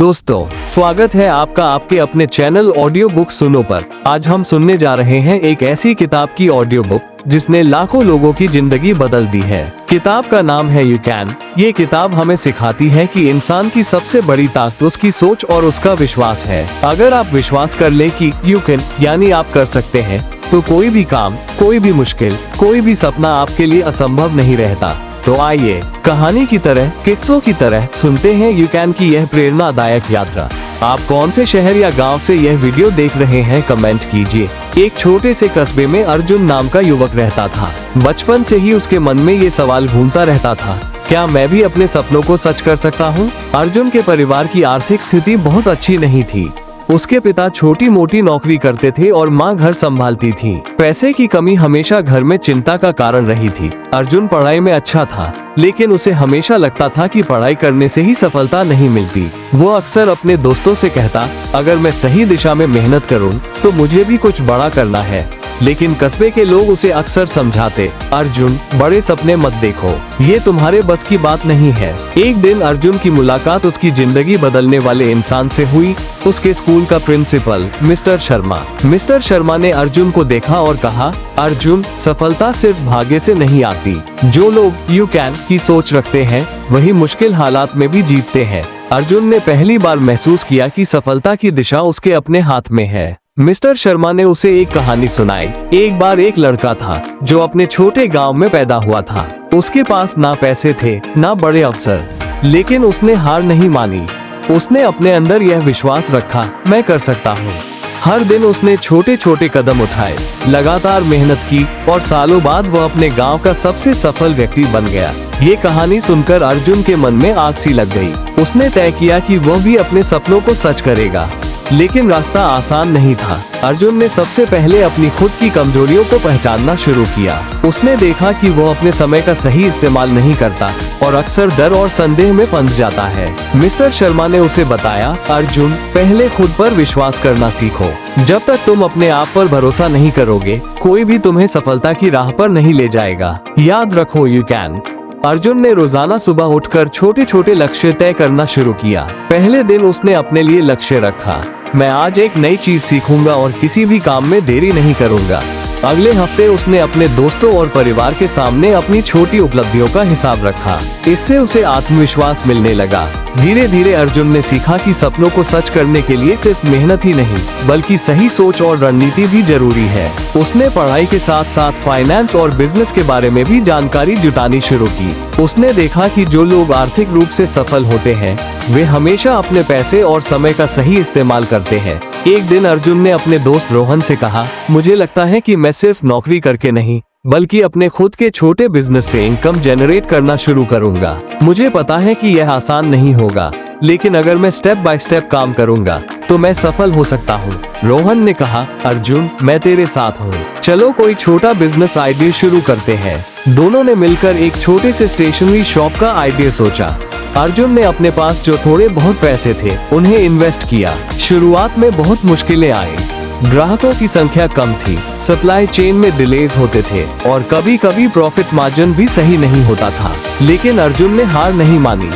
दोस्तों, स्वागत है आपका आपके अपने चैनल ऑडियो बुक सुनो पर। आज हम सुनने जा रहे हैं एक ऐसी किताब की ऑडियो बुक जिसने लाखों लोगों की जिंदगी बदल दी है। किताब का नाम है यू कैन। ये किताब हमें सिखाती है कि इंसान की सबसे बड़ी ताकत उसकी सोच और उसका विश्वास है। अगर आप विश्वास कर ले कि यू कैन यानी आप कर सकते हैं, तो कोई भी काम, कोई भी मुश्किल, कोई भी सपना आपके लिए असंभव नहीं रहता। तो आइए कहानी की तरह, किस्सों की तरह सुनते हैं यू कैन की यह प्रेरणादायक यात्रा। आप कौन से शहर या गांव से यह वीडियो देख रहे हैं, कमेंट कीजिए। एक छोटे से कस्बे में अर्जुन नाम का युवक रहता था। बचपन से ही उसके मन में ये सवाल घूमता रहता था, क्या मैं भी अपने सपनों को सच कर सकता हूँ? अर्जुन के परिवार की आर्थिक स्थिति बहुत अच्छी नहीं थी। उसके पिता छोटी मोटी नौकरी करते थे और माँ घर संभालती थी। पैसे की कमी हमेशा घर में चिंता का कारण रही थी। अर्जुन पढ़ाई में अच्छा था, लेकिन उसे हमेशा लगता था कि पढ़ाई करने से ही सफलता नहीं मिलती। वो अक्सर अपने दोस्तों से कहता, अगर मैं सही दिशा में मेहनत करूं, तो मुझे भी कुछ बड़ा करना है। लेकिन कस्बे के लोग उसे अक्सर समझाते, अर्जुन, बड़े सपने मत देखो, ये तुम्हारे बस की बात नहीं है। एक दिन अर्जुन की मुलाकात उसकी जिंदगी बदलने वाले इंसान से हुई, उसके स्कूल का principal mister Sharma. Mister Sharma ने अर्जुन को देखा और कहा, अर्जुन, सफलता सिर्फ भाग्य से नहीं आती। जो लोग यू कैन की सोच रखते हैं, वही मुश्किल हालात में भी जीतते हैं। अर्जुन ने पहली बार महसूस किया कि सफलता की दिशा उसके अपने हाथ में है। मिस्टर शर्मा ने उसे एक कहानी सुनाई। एक बार एक लड़का था जो अपने छोटे गांव में पैदा हुआ था। उसके पास ना पैसे थे, ना बड़े अवसर, लेकिन उसने हार नहीं मानी। उसने अपने अंदर यह विश्वास रखा, मैं कर सकता हूँ। हर दिन उसने छोटे छोटे कदम उठाए, लगातार मेहनत की और सालों बाद वह अपने गांव का सबसे सफल व्यक्ति बन गया। ये कहानी सुनकर अर्जुन के मन में आग सी लग गई। उसने तय किया कि वह भी अपने सपनों को सच करेगा, लेकिन रास्ता आसान नहीं था। अर्जुन ने सबसे पहले अपनी खुद की कमजोरियों को पहचानना शुरू किया। उसने देखा कि वो अपने समय का सही इस्तेमाल नहीं करता और अक्सर डर और संदेह में फंस जाता है। मिस्टर शर्मा ने उसे बताया, अर्जुन, पहले खुद पर विश्वास करना सीखो। जब तक तुम अपने आप पर भरोसा नहीं करोगे, कोई भी तुम्हें सफलता की राह पर नहीं ले जाएगा। याद रखो, यू कैन। अर्जुन ने रोजाना सुबह उठकर छोटे छोटे लक्ष्य तय करना शुरू किया। पहले दिन उसने अपने लिए लक्ष्य रखा, मैं आज एक नई चीज सीखूंगा और किसी भी काम में देरी नहीं करूंगा। अगले हफ्ते उसने अपने दोस्तों और परिवार के सामने अपनी छोटी उपलब्धियों का हिसाब रखा। इससे उसे आत्मविश्वास मिलने लगा। धीरे धीरे अर्जुन ने सीखा कि सपनों को सच करने के लिए सिर्फ मेहनत ही नहीं, बल्कि सही सोच और रणनीति भी जरूरी है। उसने पढ़ाई के साथ साथ फाइनेंस और बिजनेस के बारे में भी जानकारी जुटानी शुरू की। उसने देखा कि जो लोग आर्थिक रूप से सफल होते हैं, वे हमेशा अपने पैसे और समय का सही इस्तेमाल करते हैं। एक दिन अर्जुन ने अपने दोस्त रोहन से कहा, मुझे लगता है कि मैं सिर्फ नौकरी करके नहीं, बल्कि अपने खुद के छोटे बिजनेस से इनकम जनरेट करना शुरू करूंगा। मुझे पता है कि यह आसान नहीं होगा, लेकिन अगर मैं स्टेप बाय स्टेप काम करूंगा, तो मैं सफल हो सकता हूँ। रोहन ने कहा, अर्जुन, मैं तेरे साथ हूँ। चलो कोई छोटा बिजनेस आइडिया शुरू करते हैं। दोनों ने मिलकर एक छोटे से स्टेशनरी शॉप का आइडिया सोचा। अर्जुन ने अपने पास जो थोड़े बहुत पैसे थे, उन्हें इन्वेस्ट किया। शुरुआत में बहुत मुश्किलें आई। ग्राहकों की संख्या कम थी, सप्लाई चेन में डिलेज होते थे और कभी कभी प्रॉफिट मार्जिन भी सही नहीं होता था। लेकिन अर्जुन ने हार नहीं मानी।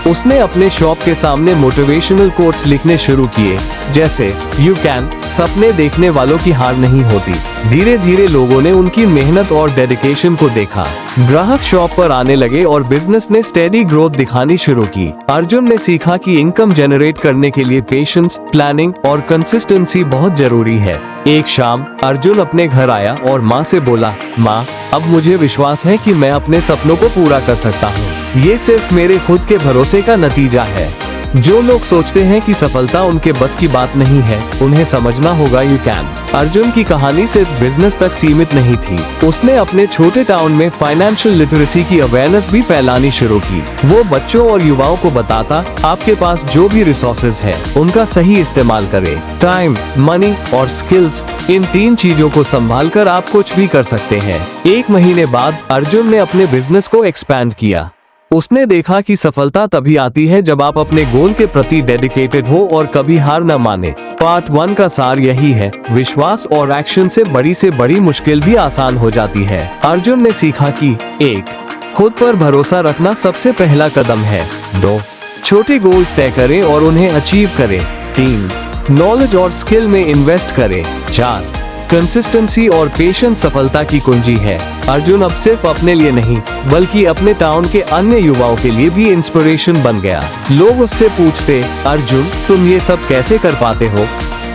उसने अपने शॉप के सामने मोटिवेशनल कोट्स लिखने शुरू किए, जैसे यू कैन, सपने देखने वालों की हार नहीं होती। धीरे धीरे लोगों ने उनकी मेहनत और डेडिकेशन को देखा। ग्राहक शॉप पर आने लगे और बिजनेस ने स्टेडी ग्रोथ दिखानी शुरू की। अर्जुन ने सीखा कि इनकम जनरेट करने के लिए पेशेंस, प्लानिंग और कंसिस्टेंसी बहुत जरूरी है। एक शाम अर्जुन अपने घर आया और माँ से बोला, माँ, अब मुझे विश्वास है कि मैं अपने सपनों को पूरा कर सकता हूँ। ये सिर्फ मेरे खुद के भरोसे का नतीजा है। जो लोग सोचते हैं कि सफलता उनके बस की बात नहीं है, उन्हें समझना होगा यू कैन। अर्जुन की कहानी सिर्फ बिजनेस तक सीमित नहीं थी। उसने अपने छोटे टाउन में फाइनेंशियल लिटरेसी की अवेयरनेस भी फैलानी शुरू की। वो बच्चों और युवाओं को बताता, आपके पास जो भी रिसोर्सेज है, उनका सही इस्तेमाल करें। टाइम, मनी और स्किल्स, इन 3 चीजों को संभाल कर आप कुछ भी कर सकते हैं। 1 महीने बाद अर्जुन ने अपने बिजनेस को एक्सपैंड किया। उसने देखा कि सफलता तभी आती है जब आप अपने गोल के प्रति डेडिकेटेड हो और कभी हार न माने। पार्ट 1 का सार यही है, विश्वास और एक्शन से बड़ी मुश्किल भी आसान हो जाती है। अर्जुन ने सीखा कि 1. खुद पर भरोसा रखना सबसे पहला कदम है। 2. छोटे गोल्स तय करें और उन्हें अचीव करें। 3. नॉलेज और स्किल में इन्वेस्ट करें। 4. कंसिस्टेंसी और पेशेंस सफलता की कुंजी है। अर्जुन अब सिर्फ अपने लिए नहीं बल्कि अपने टाउन के अन्य युवाओं के लिए भी इंस्पिरेशन बन गया। लोग उससे पूछते, अर्जुन तुम ये सब कैसे कर पाते हो?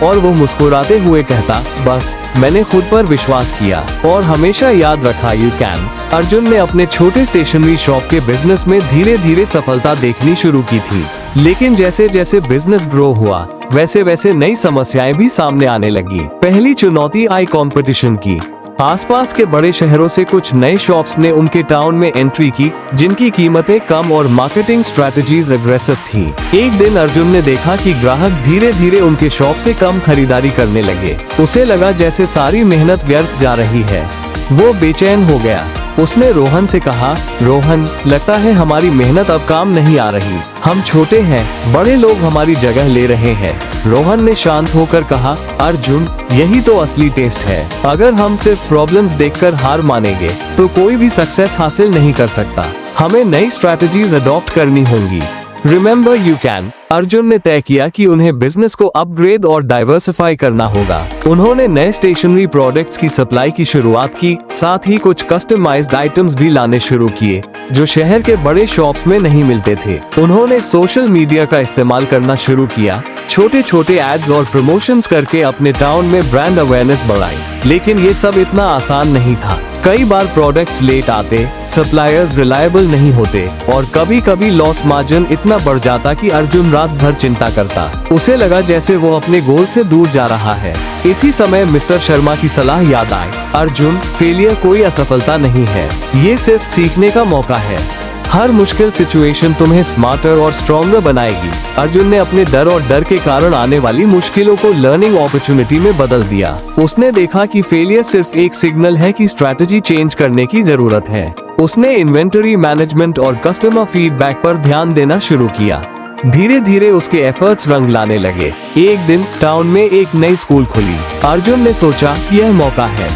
और वो मुस्कुराते हुए कहता, बस मैंने खुद पर विश्वास किया और हमेशा याद रखा यू कैन। अर्जुन ने अपने छोटे स्टेशनरी शॉप के बिजनेस में धीरे धीरे सफलता देखनी शुरू की थी, लेकिन जैसे जैसे बिजनेस ग्रो हुआ वैसे वैसे नई समस्याएं भी सामने आने लगी। पहली चुनौती आई कंपटीशन की। आसपास के बड़े शहरों से कुछ नए शॉप्स ने उनके टाउन में एंट्री की, जिनकी कीमतें कम और मार्केटिंग स्ट्रेटजीज एग्रेसिव थी। एक दिन अर्जुन ने देखा कि ग्राहक धीरे धीरे उनके शॉप से कम खरीदारी करने लगे। उसे लगा जैसे सारी मेहनत व्यर्थ जा रही है। वो बेचैन हो गया। उसने रोहन से कहा, रोहन लगता है हमारी मेहनत अब काम नहीं आ रही। हम छोटे हैं, बड़े लोग हमारी जगह ले रहे हैं। रोहन ने शांत होकर कहा, अर्जुन यही तो असली टेस्ट है। अगर हम सिर्फ प्रॉब्लम्स देखकर हार मानेंगे तो कोई भी सक्सेस हासिल नहीं कर सकता। हमें नई स्ट्रैटेजीज अडॉप्ट करनी होंगी। Remember you can. अर्जुन ने तय किया कि उन्हें बिजनेस को अपग्रेड और डाइवर्सिफाई करना होगा। उन्होंने नए स्टेशनरी प्रोडक्ट्स की सप्लाई की शुरुआत की, साथ ही कुछ कस्टमाइज्ड आइटम्स भी लाने शुरू किए जो शहर के बड़े शॉप्स में नहीं मिलते थे। उन्होंने सोशल मीडिया का इस्तेमाल करना शुरू किया, छोटे छोटे एड्स और प्रमोशंस करके अपने टाउन में ब्रांड अवेयरनेस बढ़ाई। लेकिन ये सब इतना आसान नहीं था। कई बार प्रोडक्ट्स लेट आते, सप्लायर्स रिलायबल नहीं होते और कभी कभी लॉस मार्जिन इतना बढ़ जाता कि अर्जुन रात भर चिंता करता। उसे लगा जैसे वो अपने गोल से दूर जा रहा है। इसी समय मिस्टर शर्मा की सलाह याद आई, अर्जुन फेलियर कोई असफलता नहीं है, ये सिर्फ सीखने का मौका है। हर मुश्किल सिचुएशन तुम्हें स्मार्टर और स्ट्रॉन्गर बनाएगी। अर्जुन ने अपने डर के कारण आने वाली मुश्किलों को लर्निंग अपॉर्चुनिटी में बदल दिया। उसने देखा कि फेलियर सिर्फ एक सिग्नल है कि स्ट्रैटेजी चेंज करने की जरूरत है। उसने इन्वेंटरी मैनेजमेंट और कस्टमर फीडबैक पर ध्यान देना शुरू किया। धीरे धीरे उसके एफर्ट्स रंग लाने लगे। एक दिन टाउन में एक नई स्कूल खुली। अर्जुन ने सोचा, यह मौका है,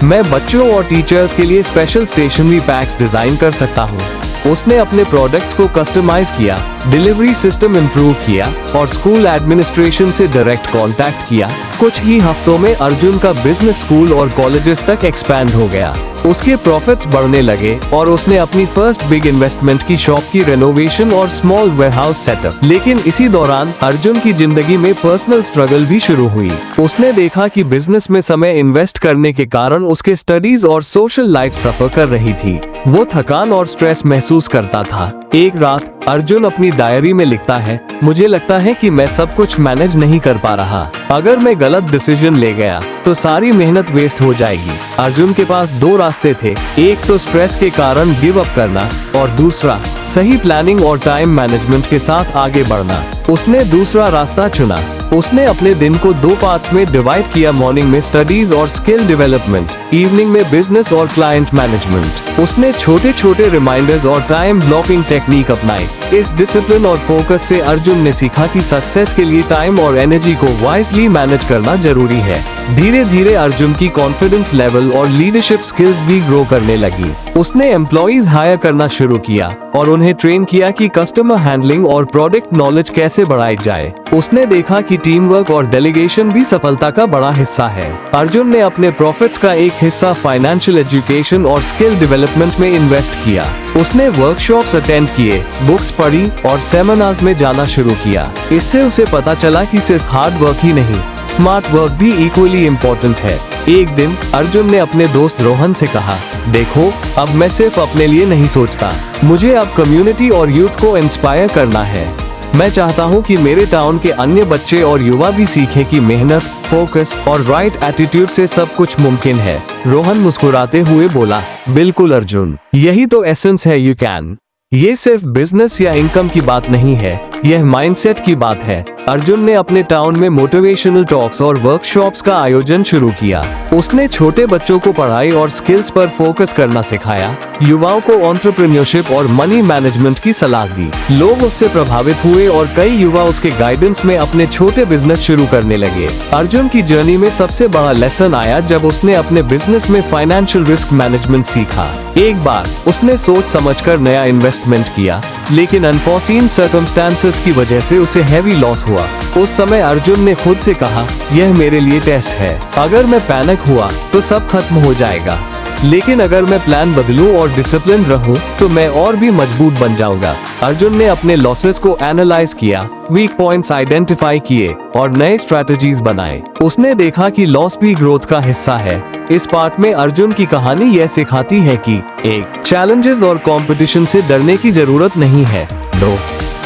मैं बच्चों और टीचर्स के लिए स्पेशल स्टेशनरी पैक्स डिजाइन कर सकता हूँ। उसने अपने प्रोडक्ट्स को कस्टमाइज किया, डिलीवरी सिस्टम इम्प्रूव किया और स्कूल एडमिनिस्ट्रेशन से डायरेक्ट कांटेक्ट किया। कुछ ही हफ्तों में अर्जुन का बिजनेस स्कूल और कॉलेजेस तक एक्सपैंड हो गया। उसके प्रॉफिट्स बढ़ने लगे और उसने अपनी फर्स्ट बिग इन्वेस्टमेंट की शॉप की रेनोवेशन और स्मॉल वेयरहाउस सेटअप। लेकिन इसी दौरान अर्जुन की जिंदगी में पर्सनल स्ट्रगल भी शुरू हुई। उसने देखा कि बिजनेस में समय इन्वेस्ट करने के कारण उसके स्टडीज और सोशल लाइफ सफर कर रही थी। वो थकान और स्ट्रेस महसूस करता था। एक रात अर्जुन अपनी डायरी में लिखता है, मुझे लगता है कि मैं सब कुछ मैनेज नहीं कर पा रहा। अगर मैं गलत डिसीजन ले गया तो सारी मेहनत वेस्ट हो जाएगी। अर्जुन के पास दो रास्ते थे, एक तो स्ट्रेस के कारण गिव अप करना और दूसरा सही प्लानिंग और टाइम मैनेजमेंट के साथ आगे बढ़ना। उसने दूसरा रास्ता चुना। उसने अपने दिन को दो पार्ट्स में डिवाइड किया, मॉर्निंग में स्टडीज और स्किल डेवलपमेंट, इवनिंग में बिजनेस और क्लाइंट मैनेजमेंट। उसने छोटे छोटे रिमाइंडर्स और टाइम ब्लॉकिंग टेक्निक अपनाई। इस डिसिप्लिन और फोकस से अर्जुन ने सीखा कि सक्सेस के लिए टाइम और एनर्जी को वाइजली मैनेज करना जरूरी है। धीरे धीरे अर्जुन की कॉन्फिडेंस लेवल और लीडरशिप स्किल्स भी ग्रो करने लगी। उसने एम्प्लॉइज हायर करना शुरू किया और उन्हें ट्रेन किया कि कस्टमर हैंडलिंग और प्रोडक्ट नॉलेज कैसे बढ़ाई जाए। उसने देखा कि टीम वर्क और डेलीगेशन भी सफलता का बड़ा हिस्सा है। अर्जुन ने अपने प्रॉफिट्स का एक हिस्सा फाइनेंशियल एजुकेशन और स्किल डेवलपमेंट में इन्वेस्ट किया। उसने वर्कशॉप्स अटेंड किए, बुक्स पढ़ी और सेमिनार्स में जाना शुरू किया। इससे उसे पता चला कि सिर्फ हार्ड वर्क ही नहीं, स्मार्ट वर्क भी इक्वली इम्पोर्टेंट है। एक दिन अर्जुन ने अपने दोस्त रोहन से कहा, देखो अब मैं सिर्फ अपने लिए नहीं सोचता, मुझे अब कम्युनिटी और यूथ को इंस्पायर करना है। मैं चाहता हूँ कि मेरे टाउन के अन्य बच्चे और युवा भी सीखें कि मेहनत, फोकस और राइट एटीट्यूड से सब कुछ मुमकिन है। रोहन मुस्कुराते हुए बोला, बिल्कुल अर्जुन, यही तो एसेंस है यू कैन। ये सिर्फ बिजनेस या इनकम की बात नहीं है, यह माइंडसेट की बात है। अर्जुन ने अपने टाउन में मोटिवेशनल टॉक्स और वर्कशॉप्स का आयोजन शुरू किया। उसने छोटे बच्चों को पढ़ाई और स्किल्स पर फोकस करना सिखाया, युवाओं को एंटरप्रेन्योरशिप और मनी मैनेजमेंट की सलाह दी। लोग उससे प्रभावित हुए और कई युवा उसके गाइडेंस में अपने छोटे बिजनेस शुरू करने लगे। अर्जुन की जर्नी में सबसे बड़ा लेसन आया जब उसने अपने बिजनेस में फाइनेंशियल रिस्क मैनेजमेंट सीखा। एक बार उसने सोच समझकर नया इन्वेस्टमेंट किया, लेकिन अनफोर्सीन सर्कमस्टेंसेस की वजह से उसे हैवी लॉस हुआ। उस समय अर्जुन ने खुद से कहा, यह मेरे लिए टेस्ट है। अगर मैं पैनिक हुआ तो सब खत्म हो जाएगा, लेकिन अगर मैं प्लान बदलूं और डिसिप्लिन रहूं तो मैं और भी मजबूत बन जाऊंगा। अर्जुन ने अपने लॉसेस को एनालाइज किया, वीक पॉइंट्स आइडेंटिफाई किए और नए स्ट्रैटेजीज बनाए। उसने देखा कि लॉस भी ग्रोथ का हिस्सा है। इस पार्ट में अर्जुन की कहानी यह सिखाती है कि 1. चैलेंजेस और कंपटीशन से डरने की जरूरत नहीं है। 2.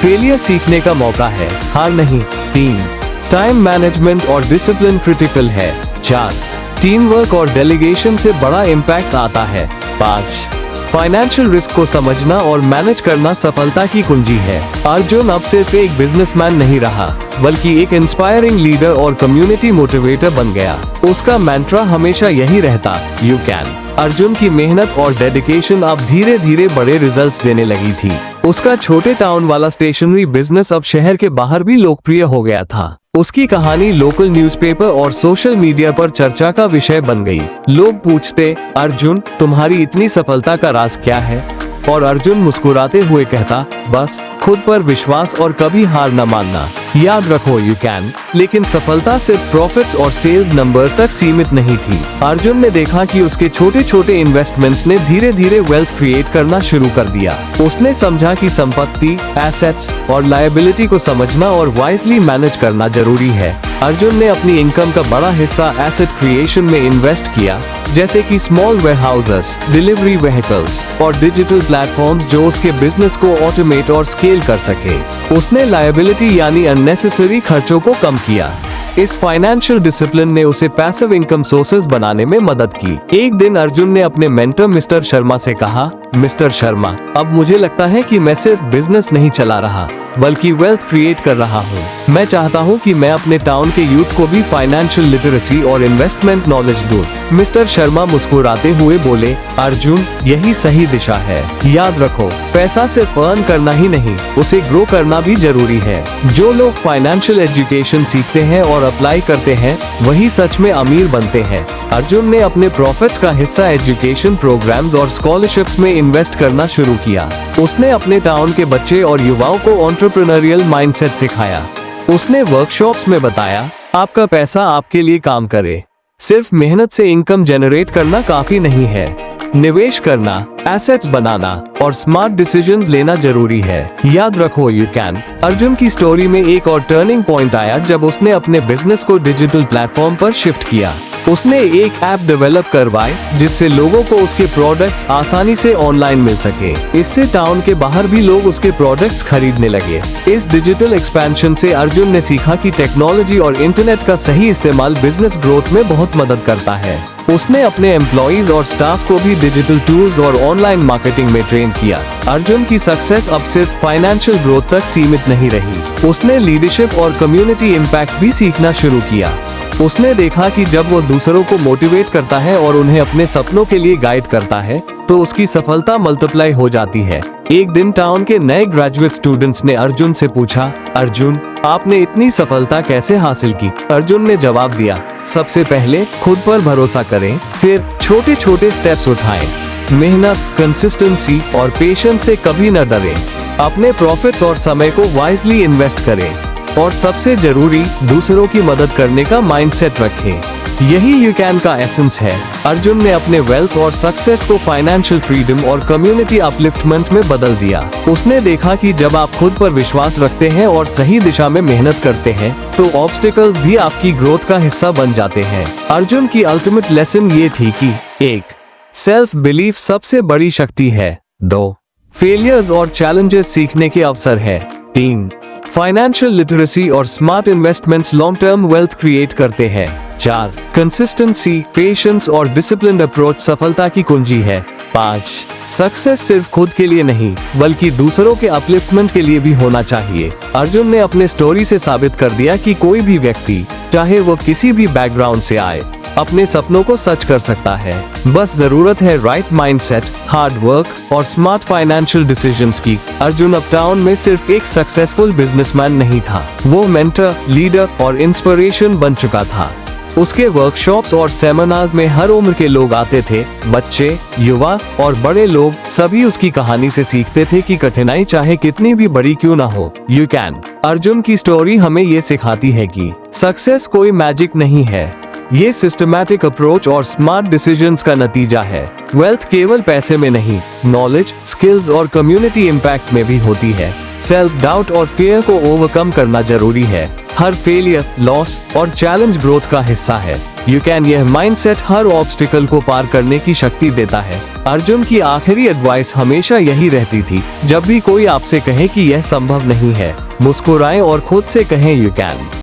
फेलियर सीखने का मौका है, हार नहीं। 3. टाइम मैनेजमेंट और डिसिप्लिन क्रिटिकल है। 4. टीम वर्क और डेलीगेशन से बड़ा इम्पैक्ट आता है। 5. फाइनेंशियल रिस्क को समझना और मैनेज करना सफलता की कुंजी है। अर्जुन अब सिर्फ एक बिजनेसमैन नहीं रहा, बल्कि एक इंस्पायरिंग लीडर और कम्युनिटी मोटिवेटर बन गया। उसका मैंट्रा हमेशा यही रहता, यू कैन। अर्जुन की मेहनत और डेडिकेशन अब धीरे धीरे बड़े रिजल्ट्स देने लगी थी। उसका छोटे टाउन वाला स्टेशनरी बिजनेस अब शहर के बाहर भी लोकप्रिय हो गया था। उसकी कहानी लोकल न्यूज़पेपर और सोशल मीडिया पर चर्चा का विषय बन गई। लोग पूछते, अर्जुन तुम्हारी इतनी सफलता का राज क्या है? और अर्जुन मुस्कुराते हुए कहता, बस खुद पर विश्वास और कभी हार न मानना। याद रखो यू कैन। लेकिन सफलता सिर्फ प्रॉफिट्स और सेल्स नंबर्स तक सीमित नहीं थी। अर्जुन ने देखा कि उसके छोटे छोटे इन्वेस्टमेंट्स ने धीरे धीरे वेल्थ क्रिएट करना शुरू कर दिया। उसने समझा कि संपत्ति, एसेट्स और लायबिलिटी को समझना और वाइजली मैनेज करना जरूरी है। अर्जुन ने अपनी इनकम का बड़ा हिस्सा एसेट क्रिएशन में इन्वेस्ट किया, जैसे कि स्मॉल वेयरहाउसेस, डिलीवरी व्हीकल्स और डिजिटल प्लेटफॉर्म्स जो उसके बिजनेस को ऑटोमेट और स्केल कर सके। उसने लायबिलिटी यानी अननेसेसरी खर्चों को कम किया। इस फाइनेंशियल डिसिप्लिन ने उसे पैसिव इनकम सोर्सेज बनाने में मदद की। एक दिन अर्जुन ने अपने मेंटर मिस्टर शर्मा से कहा, मिस्टर शर्मा, अब मुझे लगता है कि मैं सिर्फ बिजनेस नहीं चला रहा, बल्कि वेल्थ क्रिएट कर रहा हूँ। मैं चाहता हूँ कि मैं अपने टाउन के यूथ को भी फाइनेंशियल लिटरेसी और इन्वेस्टमेंट नॉलेज दूं। मिस्टर शर्मा मुस्कुराते हुए बोले, अर्जुन यही सही दिशा है। याद रखो, पैसा सिर्फ अर्न करना ही नहीं, उसे ग्रो करना भी जरूरी है। जो लोग फाइनेंशियल एजुकेशन सीखते हैं और अप्लाई करते हैं, वही सच में अमीर बनते हैं। अर्जुन ने अपने प्रॉफिट्स का हिस्सा एजुकेशन प्रोग्राम्स और स्कॉलरशिप्स में इन्वेस्ट करना शुरू किया। उसने अपने टाउन के बच्चे और युवाओं को एंटरप्रेन्योरियल माइंडसेट सिखाया। उसने वर्कशॉप्स में बताया, आपका पैसा आपके लिए काम करे। सिर्फ मेहनत से इनकम जनरेट करना काफी नहीं है। निवेश करना, एसेट्स बनाना और स्मार्ट डिसीजंस लेना जरूरी है। याद रखो यू कैन। अर्जुन की स्टोरी में एक और टर्निंग पॉइंट आया जब उसने अपने बिजनेस को डिजिटल प्लेटफॉर्म पर शिफ्ट किया। उसने एक ऐप डेवलप करवाई जिससे लोगों को उसके प्रोडक्ट्स आसानी से ऑनलाइन मिल सके। इससे टाउन के बाहर भी लोग उसके प्रोडक्ट्स खरीदने लगे। इस डिजिटल एक्सपेंशन से अर्जुन ने सीखा कि टेक्नोलॉजी और इंटरनेट का सही इस्तेमाल बिजनेस ग्रोथ में बहुत मदद करता है। उसने अपने एम्प्लॉइज और स्टाफ को भी डिजिटल टूल्स और ऑनलाइन मार्केटिंग में ट्रेन किया। अर्जुन की सक्सेस अब सिर्फ फाइनेंशियल ग्रोथ तक सीमित नहीं रही। उसने लीडरशिप और कम्युनिटी इम्पैक्ट भी सीखना शुरू किया। उसने देखा कि जब वो दूसरों को मोटिवेट करता है और उन्हें अपने सपनों के लिए गाइड करता है, तो उसकी सफलता मल्टीप्लाई हो जाती है। एक दिन टाउन के नए ग्रेजुएट स्टूडेंट्स ने अर्जुन से पूछा, अर्जुन आपने इतनी सफलता कैसे हासिल की? अर्जुन ने जवाब दिया, सबसे पहले खुद पर भरोसा करें, फिर छोटे छोटे स्टेप्स उठाएं। मेहनत, कंसिस्टेंसी और पेशेंस से कभी न डरें। अपने प्रॉफिट्स और समय को वाइजली इन्वेस्ट करें और सबसे जरूरी, दूसरों की मदद करने का माइंडसेट रखें। यही यू कैन का एसेंस है। अर्जुन ने अपने वेल्थ और सक्सेस को फाइनेंशियल फ्रीडम और कम्युनिटी अपलिफ्टमेंट में बदल दिया। उसने देखा कि जब आप खुद पर विश्वास रखते हैं और सही दिशा में मेहनत करते हैं, तो ऑब्स्टिकल्स भी आपकी ग्रोथ का हिस्सा बन जाते हैं। अर्जुन की अल्टीमेट लेसन ये थी कि 1. सेल्फ बिलीफ सबसे बड़ी शक्ति है। 2. फेलियर्स और चैलेंजेस सीखने के अवसर है। 3. फाइनेंशियल लिटरेसी और smart investments long term wealth create करते हैं। 4. कंसिस्टेंसी, पेशेंस और डिसिप्लिन्ड अप्रोच सफलता की कुंजी है। 5. सक्सेस सिर्फ खुद के लिए नहीं बल्कि दूसरों के अपलिफ्टमेंट के लिए भी होना चाहिए। अर्जुन ने अपने स्टोरी से साबित कर दिया कि कोई भी व्यक्ति, चाहे वो किसी भी बैकग्राउंड से आए, अपने सपनों को सच कर सकता है। बस जरूरत है राइट माइंडसेट, हार्ड वर्क और स्मार्ट फाइनेंशियल डिसीजंस की। अर्जुन अपटाउन में सिर्फ एक सक्सेसफुल बिजनेसमैन नहीं था, वो मेंटर, लीडर और इंस्पिरेशन बन चुका था। उसके वर्कशॉप्स और सेमिनार्स में हर उम्र के लोग आते थे, बच्चे, युवा और बड़े लोग सभी उसकी कहानी से सीखते थे कि कठिनाई चाहे कितनी भी बड़ी क्यों ना हो, यू कैन। अर्जुन की स्टोरी हमें ये सिखाती है कि सक्सेस कोई मैजिक नहीं है, ये सिस्टमैटिक अप्रोच और स्मार्ट डिसीजंस का नतीजा है। वेल्थ केवल पैसे में नहीं, नॉलेज, स्किल्स और कम्युनिटी इम्पैक्ट में भी होती है। सेल्फ डाउट और फियर को ओवरकम करना जरूरी है। हर फेलियर, लॉस और चैलेंज ग्रोथ का हिस्सा है। यू कैन यह माइंडसेट हर ऑब्स्टिकल को पार करने की शक्ति देता है। अर्जुन की आखिरी एडवाइस हमेशा यही रहती थी, जब भी कोई आपसे कहे कि यह संभव नहीं है, मुस्कुराएं और खुद से कहें यू कैन।